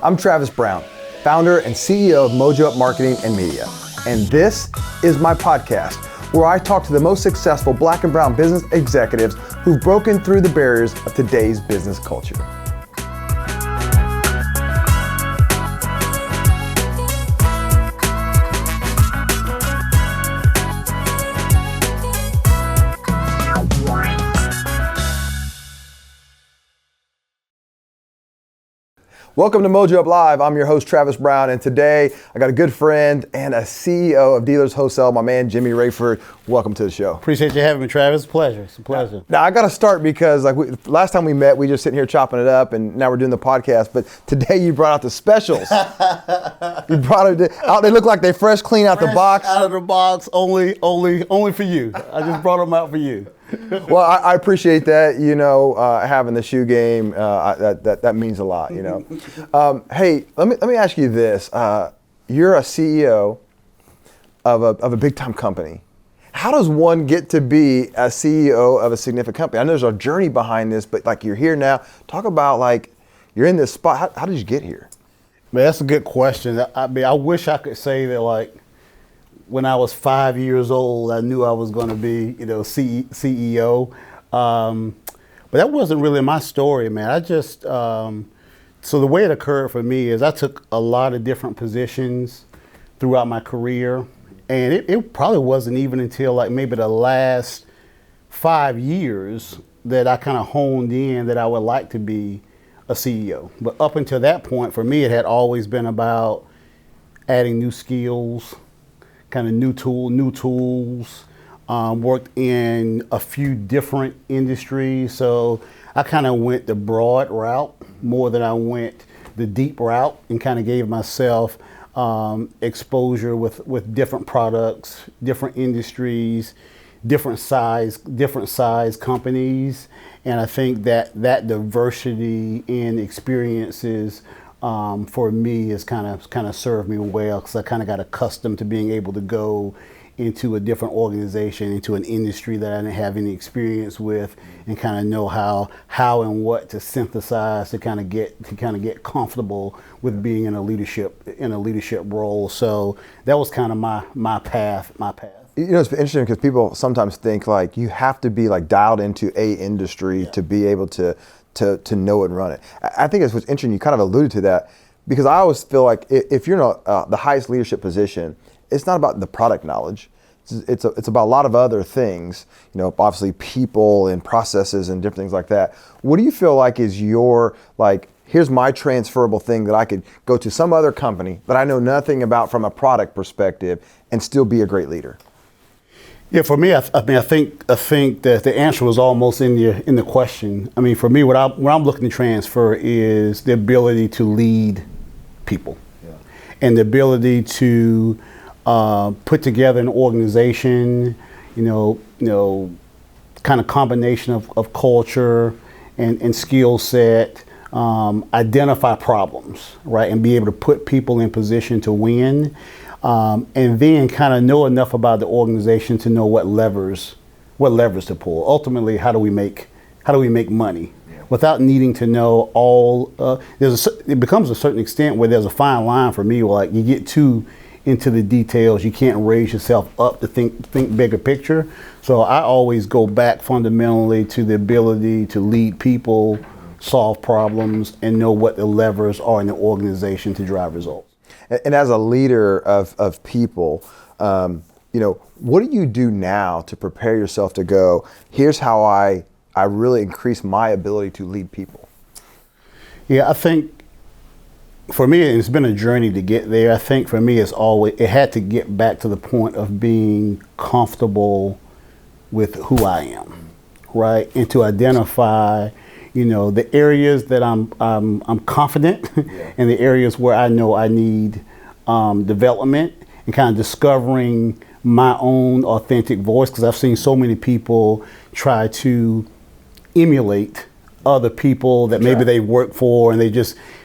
I'm Travis Brown, founder and CEO of Mojo Up Marketing and Media. And this is my podcast, where I talk to the most successful Black and brown business executives who've broken through the barriers of today's business culture. Welcome to Mojo Up Live. I'm your host, Travis Brown, and today I got a good friend and a CEO of Dealers Wholesale, my man, Jimmy Rayford. Welcome to the show. Appreciate you having me, Travis. Pleasure. It's a pleasure. Now, I got to start because last time we met, we just sitting here chopping it up, and now we're doing the podcast, but today you brought out the specials. You brought it out. They look like they fresh, clean out the box. Out of the box, only for you. I just brought them out for you. Well, I appreciate that, having the shoe game, that means a lot, Hey, let me ask you this. You're a CEO of a big time company. How does one get to be a CEO of a significant company? I know there's a journey behind this, but you're here now. Talk about you're in this spot. How did you get here? Man, that's a good question. I wish I could say that when I was 5 years old, I knew I was going to be, CEO. But that wasn't really my story, man. I just, so the way it occurred for me is I took a lot of different positions throughout my career. And it probably wasn't even until maybe the last 5 years that I kind of honed in that I would like to be a CEO. But up until that point, for me, it had always been about adding new skills, kind of new tools, worked in a few different industries. So I kind of went the broad route more than I went the deep route, and kind of gave myself exposure with different products, different industries, different size companies. And I think that diversity in experiences for me has kind of served me well, because I kind of got accustomed to being able to go into a different organization, into an industry that I didn't have any experience with, and kind of know how and what to synthesize to kind of get comfortable with being in a leadership role. So that was kind of my path. It's interesting because people sometimes think you have to be dialed into a industry to be able to know and run it. I think it's what's interesting. You kind of alluded to that, because I always feel like if you're in the highest leadership position, it's not about the product knowledge. It's about a lot of other things, obviously people and processes and different things like that. What do you feel like is your, here's my transferable thing that I could go to some other company that I know nothing about from a product perspective and still be a great leader? Yeah, for me, I think that the answer was almost in the question. I mean, for me, what I'm looking to transfer is the ability to lead people, and the ability to put together an organization, kind of combination of culture and skill set, identify problems, right, and be able to put people in position to win. And then kind of know enough about the organization to know what levers to pull. Ultimately, how do we make money without needing to know all? It becomes a certain extent where there's a fine line for me. You get too into the details, you can't raise yourself up to think bigger picture. So I always go back fundamentally to the ability to lead people, solve problems, and know what the levers are in the organization to drive results. And as a leader of people, what do you do now to prepare yourself to go, here's how I really increase my ability to lead people? Yeah, I think for me, it's been a journey to get there. I think for me, it had to get back to the point of being comfortable with who I am, right? And to identify the areas that I'm confident and the areas where I know I need development, and kind of discovering my own authentic voice, because I've seen so many people try to emulate other people that maybe they work for, and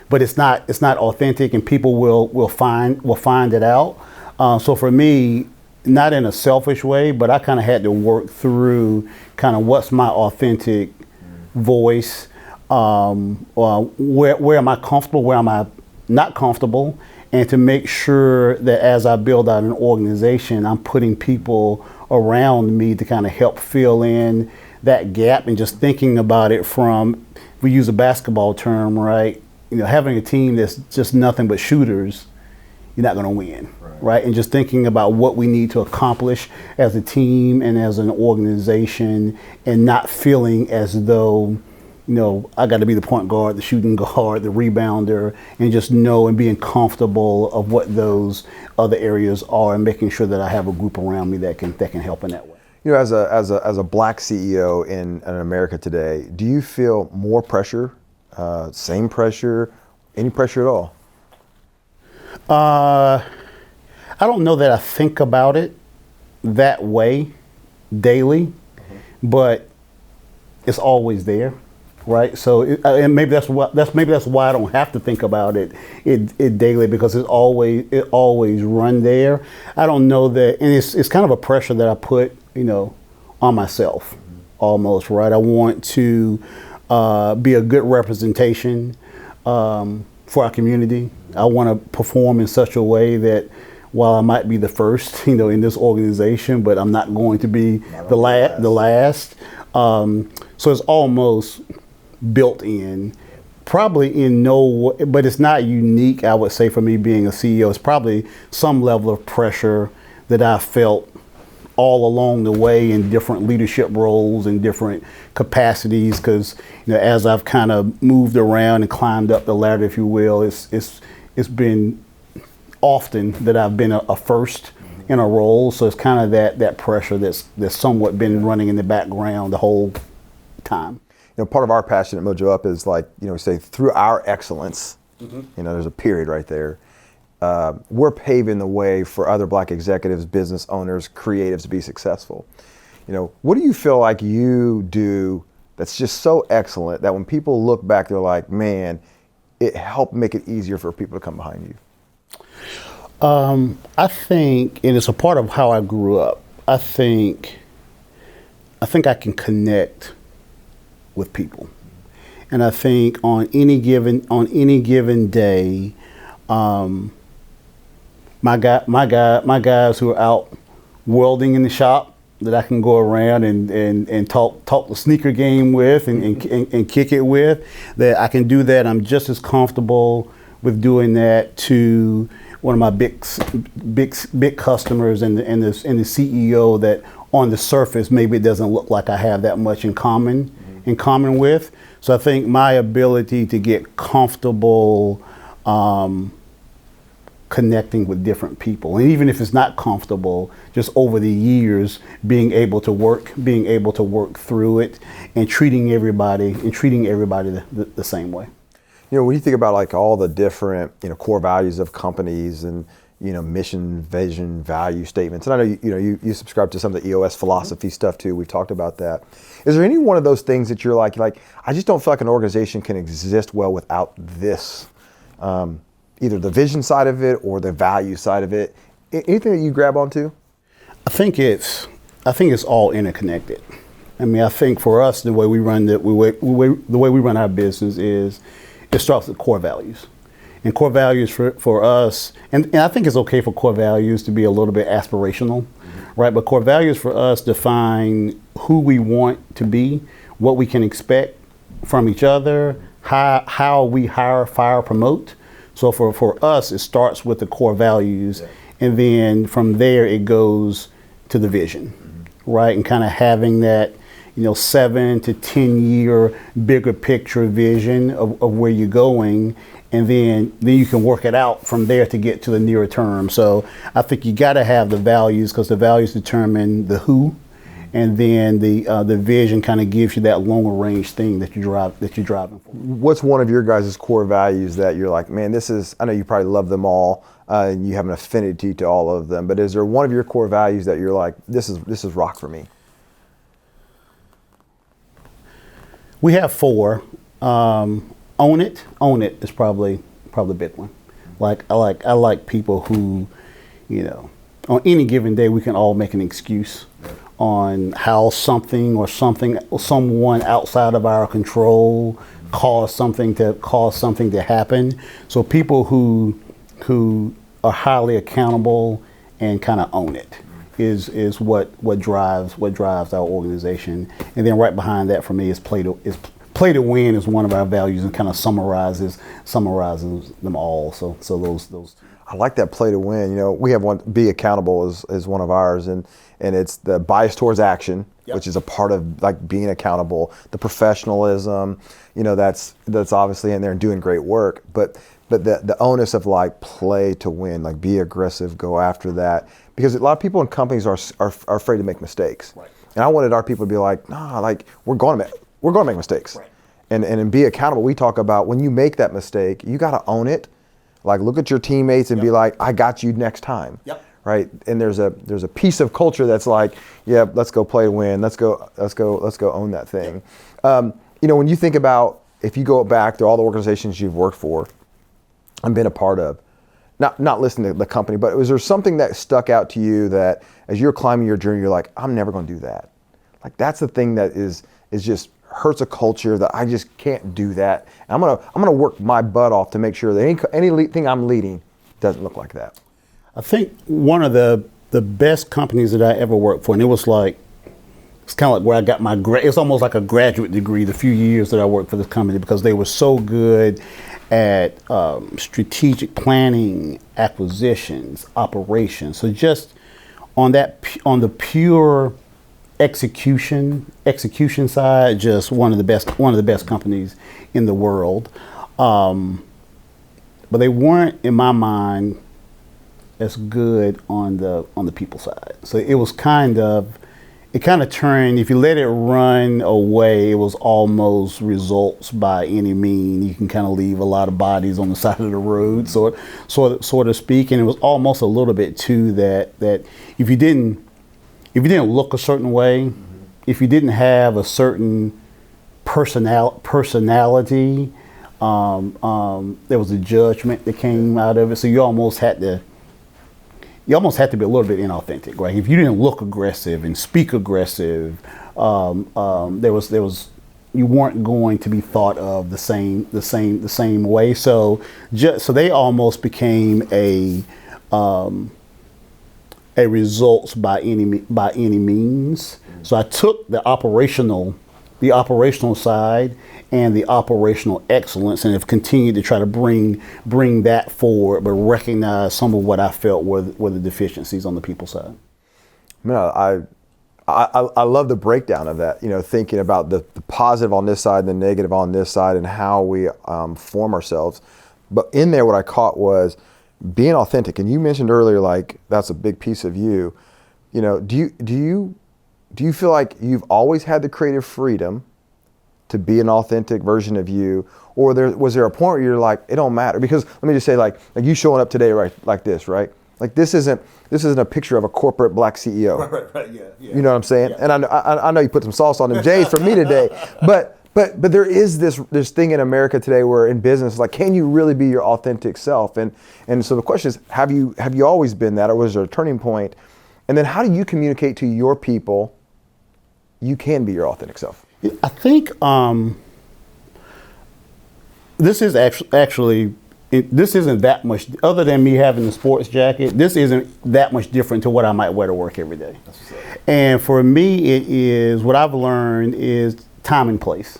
but it's not authentic, and people will find it out. So for me, not in a selfish way, but I kind of had to work through kind of what's my authentic voice, where am I comfortable, where am I not comfortable, and to make sure that as I build out an organization, I'm putting people around me to kind of help fill in that gap, and just thinking about it from, if we use a basketball term, right? Having a team that's just nothing but shooters, you're not going to win, right? And just thinking about what we need to accomplish as a team and as an organization, and not feeling as though, I got to be the point guard, the shooting guard, the rebounder, and just know and being comfortable of what those other areas are, and making sure that I have a group around me that can help in that way. As a black CEO in America today, do you feel more pressure, same pressure, any pressure at all? I don't know that I think about it that way daily, but it's always there, right? So, and maybe that's why I don't have to think about it daily, because it always run there. I don't know that, and it's kind of a pressure that I put, on myself, almost, right? I want to be a good representation for our community. I want to perform in such a way that while I might be the first, in this organization, but I'm not going to be the last. So it's almost built in, probably in no, but it's not unique, I would say, for me being a CEO. It's probably some level of pressure that I felt all along the way in different leadership roles and different capacities, because as I've kind of moved around and climbed up the ladder, if you will, it's been often that I've been a first in a role. So it's kind of that pressure that's somewhat been running in the background the whole time. Part of our passion at Mojo Up is we say through our excellence, there's a period right there. We're paving the way for other black executives, business owners, creatives to be successful. What do you feel like you do that's just so excellent that when people look back, they're like, man, it helped make it easier for people to come behind you? I think, and it's a part of how I grew up, I think I can connect with people. And I think on any given day, my guys who are out welding in the shop, that I can go around and talk the sneaker game with and kick it with, that I can do that. I'm just as comfortable with doing that to one of my big customers and the CEO that on the surface maybe it doesn't look like I have that much in common with. So I think my ability to get comfortable connecting with different people, and even if it's not comfortable, just over the years being able to work through it, and treating everybody the same way. When you think about all the different core values of companies and mission, vision, value statements, and I know you subscribe to some of the EOS philosophy stuff too. We've talked about that. Is there any one of those things that you're like I just don't feel like an organization can exist well without this? Either the vision side of it or the value side of it. Anything that you grab onto? I think it's all interconnected. I mean, I think for us, the way we run our business is it starts with core values. And core values for us, and I think it's okay for core values to be a little bit aspirational, right? But core values for us define who we want to be, what we can expect from each other, how we hire, fire, promote. So for us, it starts with the core values, and then from there it goes to the vision, right? And kind of having that, 7 to 10 year bigger picture vision of where you're going, and then you can work it out from there to get to the nearer term. So I think you got to have the values, because the values determine the who, and then the vision kind of gives you that longer range thing that you're driving for. What's one of your guys' core values that you're like, man, this is, I know you probably love them all, and you have an affinity to all of them, but is there one of your core values that you're like, this is rock for me? We have 4. Own it is probably the big one. I like people who, on any given day we can all make an excuse on how something or someone outside of our control cause something to happen. So people who are highly accountable and kind of own it is what drives our organization. And then right behind that for me is play to win is one of our values and kind of summarizes them all. So those. I like that play to win. You know, we have one, be accountable is one of ours, and it's the bias towards action, which is a part of like being accountable. The professionalism, you know, that's obviously in there and doing great work. But the onus of like play to win, like be aggressive, go after that, because a lot of people in companies are afraid to make mistakes. Right. And I wanted our people to be like, nah, like we're going to make mistakes, right. and be accountable. We talk about when you make that mistake, you got to own it. Like look at your teammates and be like, I got you next time. Yep. Right. And there's a piece of culture that's like, yeah, let's go play to win. Let's go own that thing. Yep. You know, when you think about, if you go back to all the organizations you've worked for and been a part of, not listening to the company, but was there something that stuck out to you that as you're climbing your journey, you're like, I'm never going to do that. Like that's the thing that is just hurts a culture that I just can't do that. And I'm gonna work my butt off to make sure that anything I'm leading doesn't look like that. I think one of the best companies that I ever worked for, and it's kind of like where I got my it's almost like a graduate degree the few years that I worked for this company, because they were so good at strategic planning, acquisitions, operations. So just on the pure execution side, just one of the best companies in the world. But they weren't, in my mind, as good on the people side. So it kind of turned, if you let it run away, it was almost results by any mean. You can kind of leave a lot of bodies on the side of the road, so to speak. And it was almost a little bit too that if you didn't look a certain way, if you didn't have a certain personality, there was a judgment that came out of it. So you almost had to be a little bit inauthentic, right? If you didn't look aggressive and speak aggressive, there was you weren't going to be thought of the same way. So they almost became a results by any means. So I took the operational side and the operational excellence, and have continued to try to bring that forward, but recognize some of what I felt were the deficiencies on the people side. I love the breakdown of that. You know, thinking about the positive on this side, and the negative on this side, and how we form ourselves. But in there, what I caught was being authentic. And you mentioned earlier, like that's a big piece of you. You know, do you feel like you've always had the creative freedom to be an authentic version of you, or was there a point where you're like, it don't matter? Because let me just say, like you showing up today, right, like this, right? Like this isn't a picture of a corporate black CEO. Right, yeah. You know what I'm saying? Yeah. And I know you put some sauce on them J's for me today, but there is this thing in America today where in business, like, can you really be your authentic self? And so the question is, have you always been that, or was there a turning point? And then how do you communicate to your people you can be your authentic self? I think this is actually this isn't that much, other than me having the sports jacket, this isn't that much different to what I might wear to work every day. And for me, it is, what I've learned is time and place,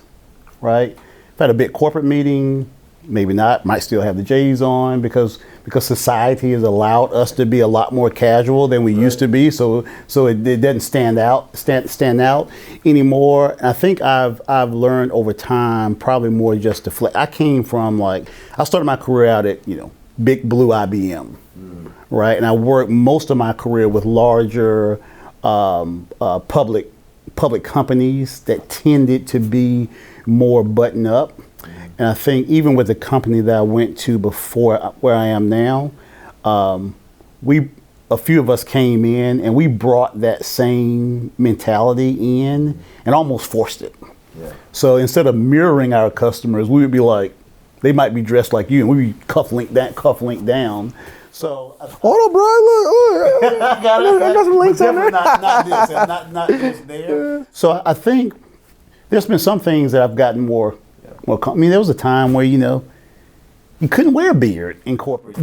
right? If I had a big corporate meeting, maybe not, might still have the J's on, because society has allowed us to be a lot more casual than we used to be, so it doesn't stand out anymore. And I think I've learned over time, probably more just to flex. I came from, like, I started my career out at, big blue IBM, right? And I worked most of my career with larger public companies that tended to be more button up. And I think even with the company that I went to before where I am now, a few of us came in and we brought that same mentality in and almost forced it. Yeah. So instead of mirroring our customers, we would be like, they might be dressed like you, and we'd be cuff link down. So hold on, bro. Look, I got some links on there. Not just there. So I think there's been some things that I've gotten more I mean, there was a time where, you know, you couldn't wear a beard in corporate.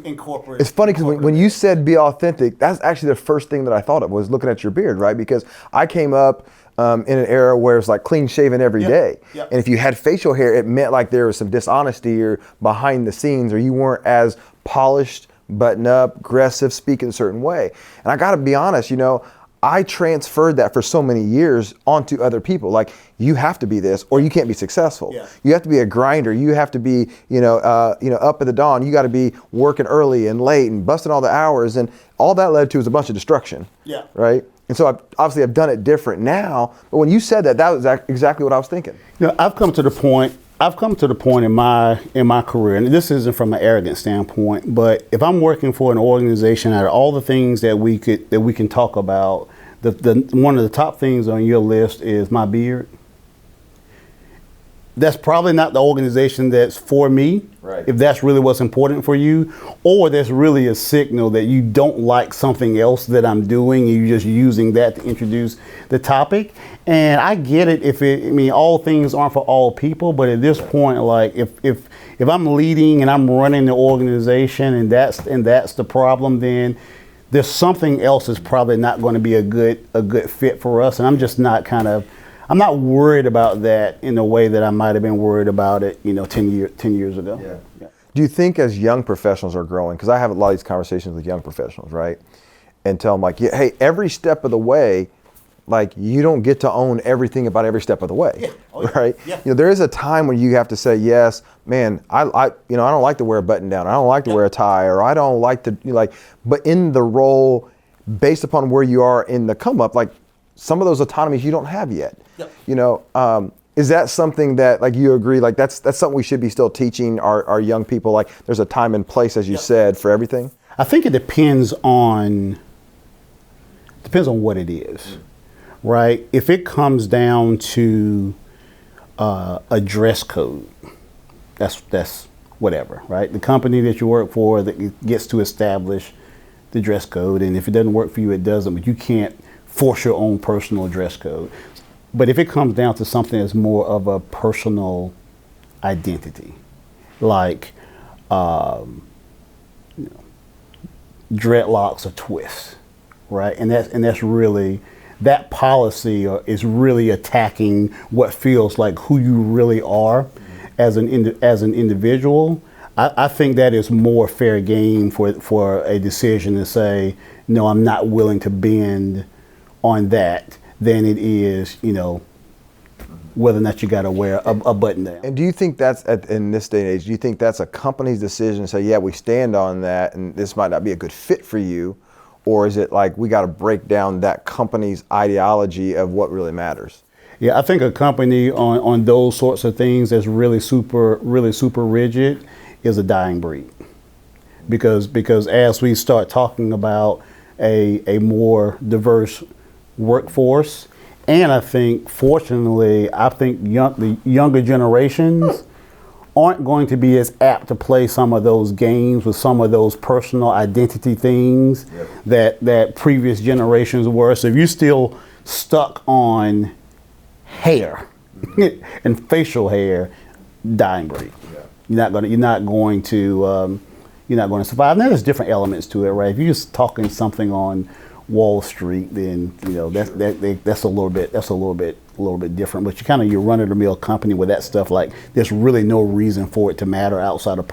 In corporate. It's funny because when you said be authentic, that's actually the first thing that I thought of was looking at your beard, right? Because I came up in an era where it's like clean shaven every day. Yep. And if you had facial hair, it meant like there was some dishonesty or behind the scenes, or you weren't as polished, button up, aggressive, speaking a certain way. And I got to be honest, you know, I transferred that for so many years onto other people. Like, you have to be this, or you can't be successful. Yeah. You have to be a grinder. You have to be, up at the dawn. You got to be working early and late and busting all the hours, and all that led to is a bunch of destruction. Yeah. Right. And so I've done it different now. But when you said that, that was exactly what I was thinking. You know, I've come to the point in my career, and this isn't from an arrogant standpoint, but if I'm working for an organization, out of all the things that we can talk about, the one of the top things on your list is my beard. That's probably not the organization that's for me, right, if that's really what's important for you, or that's really a signal that you don't like something else that I'm doing and you're just using that to introduce the topic. And I get it all things aren't for all people, but at this point, like if I'm leading and I'm running the organization and that's the problem, then there's something else that's probably not going to be a good fit for us. And I'm just not I'm not worried about that in the way that I might have been worried about it, 10 years ago. Yeah. Yeah. Do you think as young professionals are growing, because I have a lot of these conversations with young professionals, right? And tell them like, yeah, hey, every step of the way, like, you don't get to own everything about every step of the way, right? Yeah. There is a time when you have to say, yes, man, I don't like to wear a button down. I don't like to wear a tie, or I don't like to, but in the role, based upon where you are in the come up, like, some of those autonomies you don't have yet. Yep. Is that something that, like, you agree, like, that's something we should be still teaching our young people? Like, there's a time and place, as you said, for everything? I think it depends on what it is, right? If it comes down to a dress code, that's whatever, right? The company that you work for that gets to establish the dress code, and if it doesn't work for you, it doesn't, but you can't force your own personal dress code. But if it comes down to something that's more of a personal identity, like dreadlocks or twists, right? And that's really, that policy is really attacking what feels like who you really are as an individual. I think that is more fair game for a decision to say, no, I'm not willing to bend on that, than it is, whether or not you got to wear a button down. And do you think that's, in this day and age, do you think that's a company's decision to say, yeah, we stand on that and this might not be a good fit for you? Or is it like, we got to break down that company's ideology of what really matters? Yeah, I think a company on those sorts of things that's really super rigid is a dying breed. Because as we start talking about a more diverse workforce, and I think, fortunately, the younger generations aren't going to be as apt to play some of those games with some of those personal identity things that previous generations were. So if you're still stuck on hair and facial hair, dying breed. You're not going to survive. Now there's different elements to it, right? If you're just talking something on Wall Street, then that's a little bit different. But you're running the mill company with that stuff. Like, there's really no reason for it to matter outside of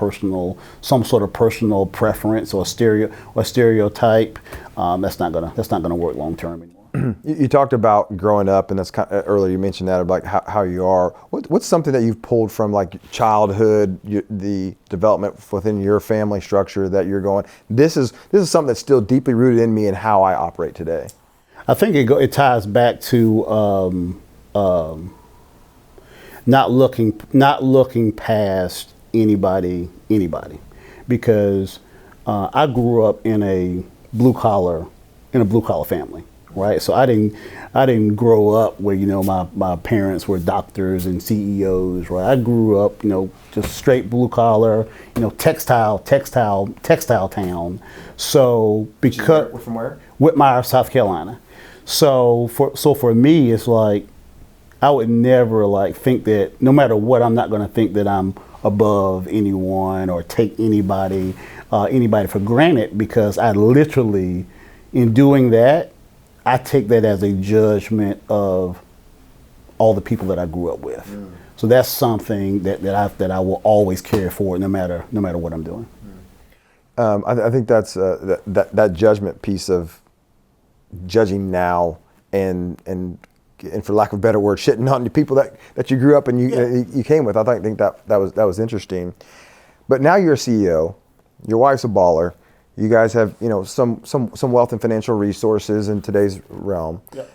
some sort of personal preference or stereotype. That's not gonna work long term anymore. You talked about growing up, and that's earlier you mentioned that, about how you are. What's something that you've pulled from, like, childhood, the development within your family structure that you're going, this is something that's still deeply rooted in me and how I operate today? I think it ties back to not looking past anybody, because I grew up in a blue collar family. Right, so I didn't grow up where my parents were doctors and CEOs. Right, I grew up just straight blue collar, textile town. So From where? Whitmire, South Carolina. So for me, it's like I would never like think that no matter what, I'm not going to think that I'm above anyone or take anybody for granted, because I literally, in doing that, I take that as a judgment of all the people that I grew up with. So that's something that I will always carry forward, no matter what I'm doing. I think that's that judgment piece of judging now and for lack of a better word, shitting on the people that you grew up and you came with. I think that was interesting. But now you're a CEO. Your wife's a baller. You guys have some wealth and financial resources in today's realm. Yep.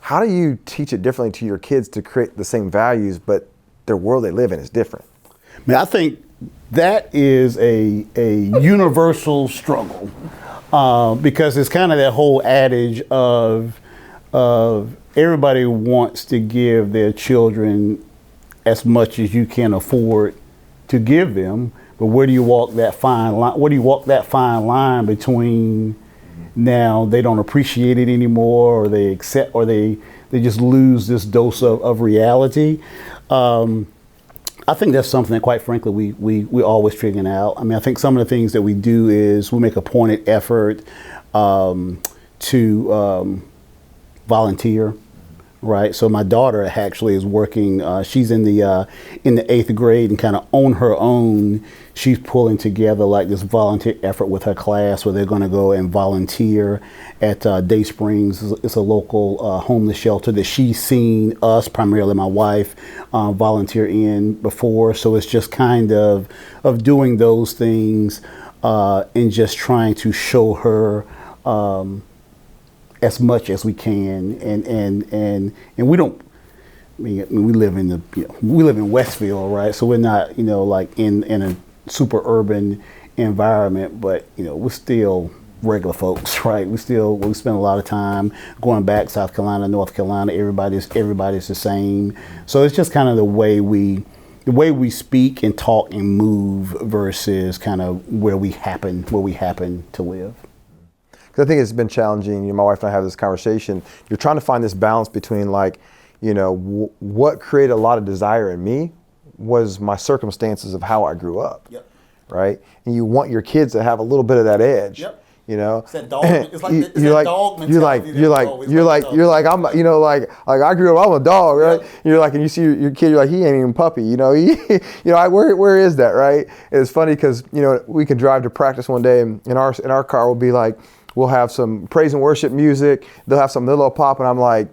How do you teach it differently to your kids to create the same values, but their world they live in is different? I think that is a universal struggle, because it's kind of that whole adage of everybody wants to give their children as much as you can afford to give them, but where do you walk that fine line? Where do you walk that fine line between now they don't appreciate it anymore, or they accept, or they just lose this dose of reality? I think that's something that, quite frankly, we're always figuring out. I mean, I think some of the things that we do is we make a pointed effort to volunteer, right? So my daughter actually is working. She's in the 8th grade, and kind of on her own, she's pulling together like this volunteer effort with her class, where they're going to go and volunteer at Day Springs. It's a local homeless shelter that she's seen us, primarily my wife, volunteer in before. So it's just kind of doing those things and just trying to show her as much as we can, and we don't. I mean, we live in we live in Westfield, right? So we're not like in a super urban environment, but we're still regular folks, right? We spend a lot of time going back South Carolina, North Carolina. Everybody's the same. So it's just kind of the way we speak and talk and move versus kind of where we happen to live. I think it's been challenging. My wife and I have this conversation. You're trying to find this balance between what created a lot of desire in me was my circumstances of how I grew up. Yep. Right? And you want your kids to have a little bit of that edge. Yep. It's that dog. It's like that dog mentality. You're like I'm. Like I grew up. I'm a dog, right? Yep. You're like, and you see your kid. You're like, he ain't even puppy. Where is that, right? And it's funny because we can drive to practice one day, and in our car will be like, we'll have some praise and worship music. They'll have some little pop, and I'm like,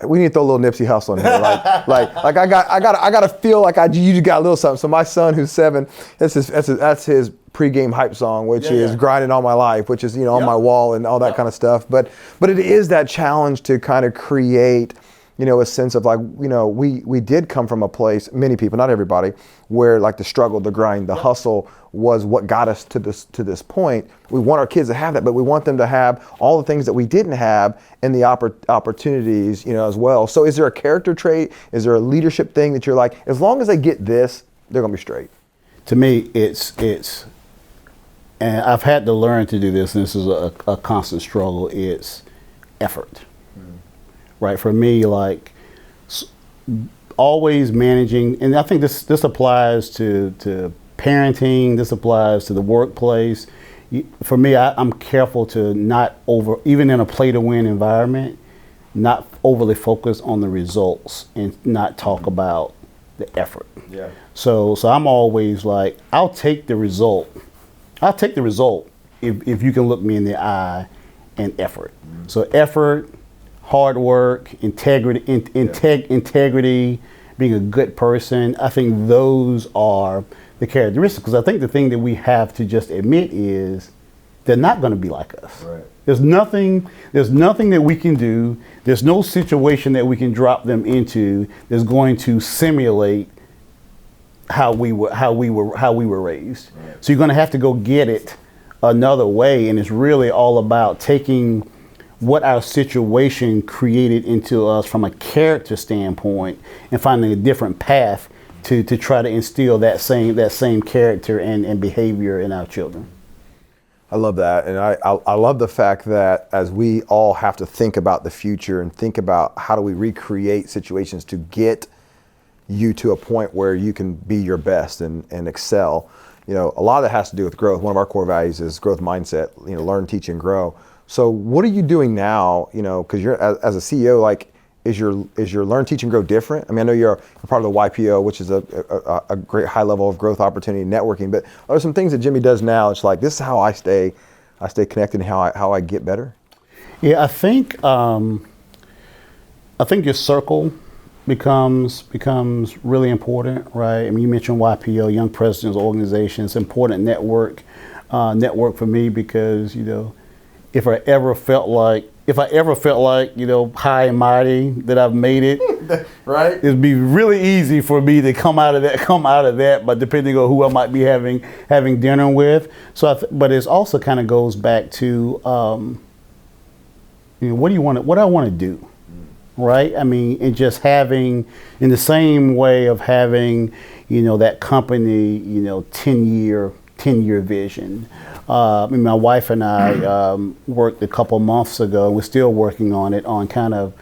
we need to throw a little Nipsey Hussle in here. like I got to feel like you just got a little something. So my son, who's 7, that's his pregame hype song, which is Grinding All My Life, which is on my wall and all that kind of stuff. But it is that challenge to kind of create a sense of we did come from a place, many people, not everybody, where like the struggle, the grind, the hustle was what got us to this point. We want our kids to have that, but we want them to have all the things that we didn't have and the opportunities, as well. So is there a character trait? Is there a leadership thing that you're like, as long as they get this, they're gonna be straight? To me, it's, and I've had to learn to do this, and this is a constant struggle, it's effort. Right, for me, like always managing, and I think this applies to parenting. This applies to the workplace. For me, I'm careful to not even in a play-to-win environment, not overly focus on the results and not talk about the effort. Yeah. So I'm always like, I'll take the result. I'll take the result if you can look me in the eye and effort. Mm-hmm. So effort, hard work, integrity, being a good person. I think those are the characteristics. Because I think the thing that we have to just admit is they're not going to be like us. Right. There's nothing that we can do. There's no situation that we can drop them into that's going to simulate how we were raised. Right. So you're going to have to go get it another way, and it's really all about taking what our situation created into us from a character standpoint and finding a different path to try to instill that same character and behavior in our children. I love that, and I love the fact that as we all have to think about the future and think about how do we recreate situations to get you to a point where you can be your best and excel. You know, a lot of that has to do with growth. One of our core values is growth mindset. You know, learn, teach, and grow. So, what are you doing now? You know, because you're as a CEO, like, is your learn, teach, and grow different? I mean, I know you're part of the YPO, which is a great high level of growth opportunity and networking. But are there some things that Jimmy does now? It's like, this is how I stay connected and how I get better. Yeah, I think your circle becomes really important, right? I mean, you mentioned YPO, Young Presidents Organization. It's an important network for me because, you know, if I ever felt like, you know, high and mighty that I've made it, right? It'd be really easy for me to come out of that, but depending on who I might be having dinner with. So, but it also kind of goes back to, you know, what I want to do, right? I mean, and just having, in the same way of having, you know, that company, you know, 10-year vision. I mean, my wife and I worked a couple months ago, and we're still working on it, on kind of,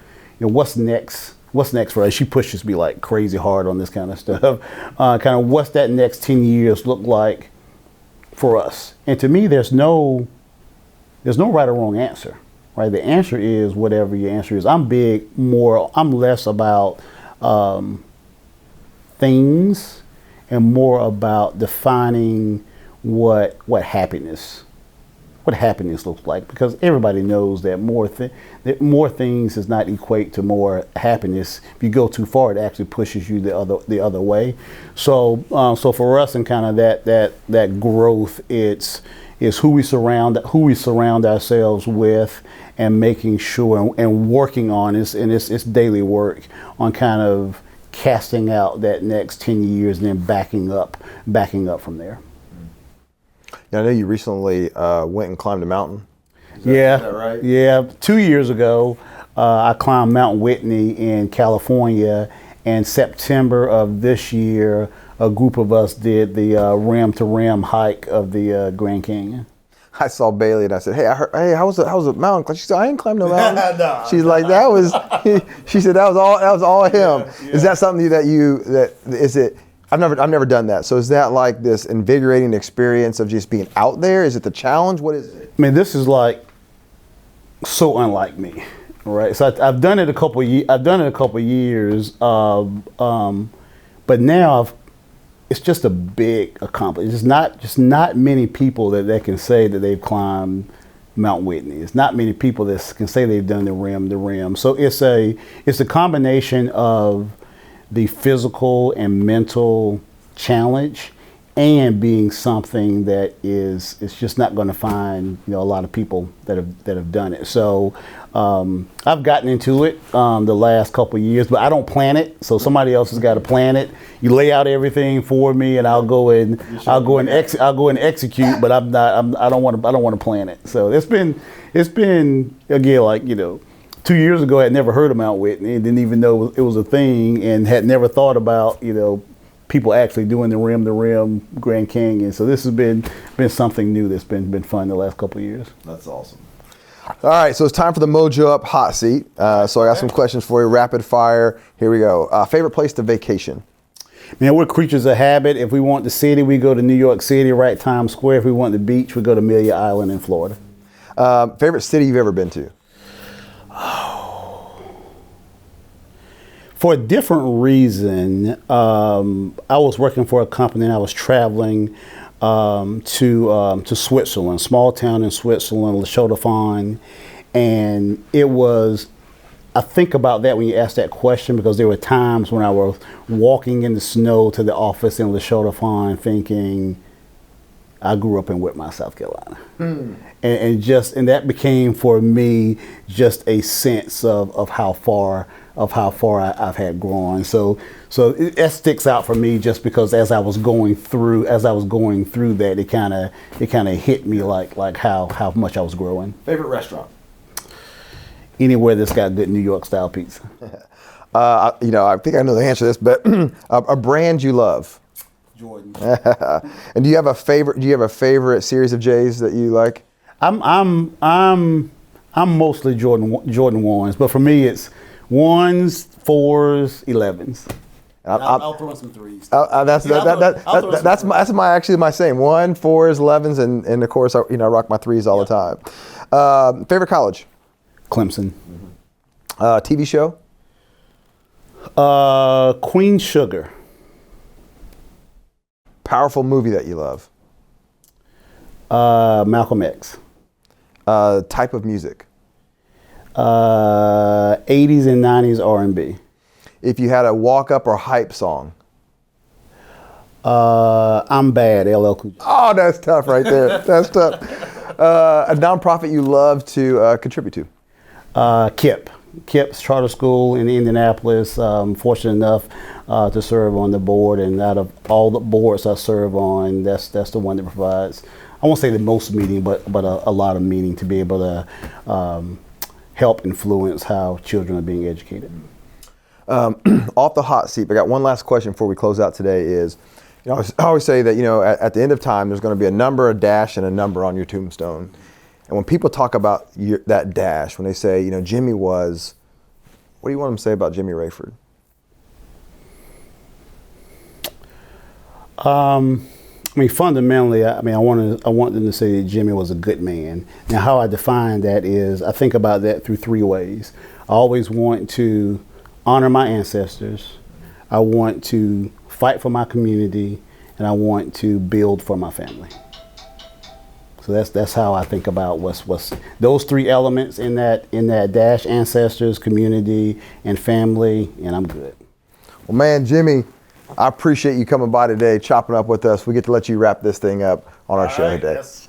you know, what's next for us. She pushes me like crazy hard on this kind of stuff. Kind of what's that next 10 years look like for us. And to me, there's no right or wrong answer, right? The answer is whatever your answer is. I'm less about things and more about defining what happiness looks like, because everybody knows that that more things does not equate to more happiness. If you go too far, it actually pushes you the other way. So for us, and kind of that growth, it's who we surround ourselves with, and making sure and working on it's daily work on kind of casting out that next 10 years and then backing up from there. Yeah, I know you recently went and climbed a mountain. Is that right? Yeah. 2 years ago, I climbed Mount Whitney in California, and September of this year, a group of us did the rim-to-rim hike of the Grand Canyon. I saw Bailey and I said, "Hey, how was the mountain?" She said, "I ain't climbed no mountain." No, She's like, she said that was all him. Yeah. Is that something I've never done that. So is that like this invigorating experience of just being out there? Is it the challenge? What is it? I mean, this is like so unlike me, right? So I've done it a couple years, but now it's just a big accomplishment. It's not many people that can say that they've climbed Mount Whitney. It's not many people that can say they've done the rim. So it's a combination of the physical and mental challenge, and being something that it's just not going to find, you know, a lot of people that have done it. So I've gotten into it the last couple of years, but I don't plan it. So somebody else has got to plan it. You lay out everything for me, and I'll go and execute. But I don't want to plan it. So it's been again, like, you know, 2 years ago, I had never heard of Mount Whitney, and didn't even know it was a thing, and had never thought about, you know, people actually doing the rim-to-rim Grand Canyon. So this has been something new that's been fun the last couple of years. That's awesome. All right, so it's time for the Mojo Up Hot Seat. So I got some questions for you, rapid fire. Here we go. Favorite place to vacation? Man, we're creatures of habit. If we want the city, we go to New York City, right, Times Square. If we want the beach, we go to Amelia Island in Florida. Favorite city you've ever been to? For a different reason, I was working for a company, and I was traveling to Switzerland, small town in Switzerland, La Chaux-de-Fonds, and it was. I think about that when you ask that question, because there were times when I was walking in the snow to the office in La Chaux-de-Fonds, thinking, I grew up in Whitmire, South Carolina. And that became for me just a sense of how far I've had grown. So that sticks out for me, just because as I was going through that, it kind of hit me like how much I was growing. Favorite restaurant? Anywhere that's got good New York style pizza. You know, I think I know the answer to this, but a brand you love. Jordan. And do you have a favorite? Do you have a favorite series of J's that you like? I'm mostly Jordan ones, but for me it's ones, fours, 11s. I'll throw in some threes. That's my same 1, 4s, 11s, and of course I rock my threes all the time. Favorite college? Clemson. TV show? Queen Sugar. Powerful movie that you love? Malcolm X. Type of music? 80s and 90s R&B. If you had a walk-up or hype song? I'm Bad, LL Cool J. Oh, that's tough right there. That's tough. A nonprofit you love to contribute to? KIP's charter school in Indianapolis. Fortunate enough to serve on the board, and out of all the boards I serve on, that's the one that provides, I won't say the most meaning, but a lot of meaning to be able to help influence how children are being educated. Off the hot seat, I got one last question before we close out today is, I always say that, at the end of time, there's going to be a number, a dash, and a number on your tombstone. And when people talk about that dash, when they say, Jimmy was, what do you want them to say about Jimmy Rayford? Fundamentally, I want them to say that Jimmy was a good man. Now, how I define that is, I think about that through 3 ways. I always want to honor my ancestors. I want to fight for my community, and I want to build for my family. So that's how I think about what's those 3 elements in that dash: ancestors, community, and family, and I'm good. Well, man, Jimmy, I appreciate you coming by today, chopping up with us. We get to let you wrap this thing up on our show today. Yes.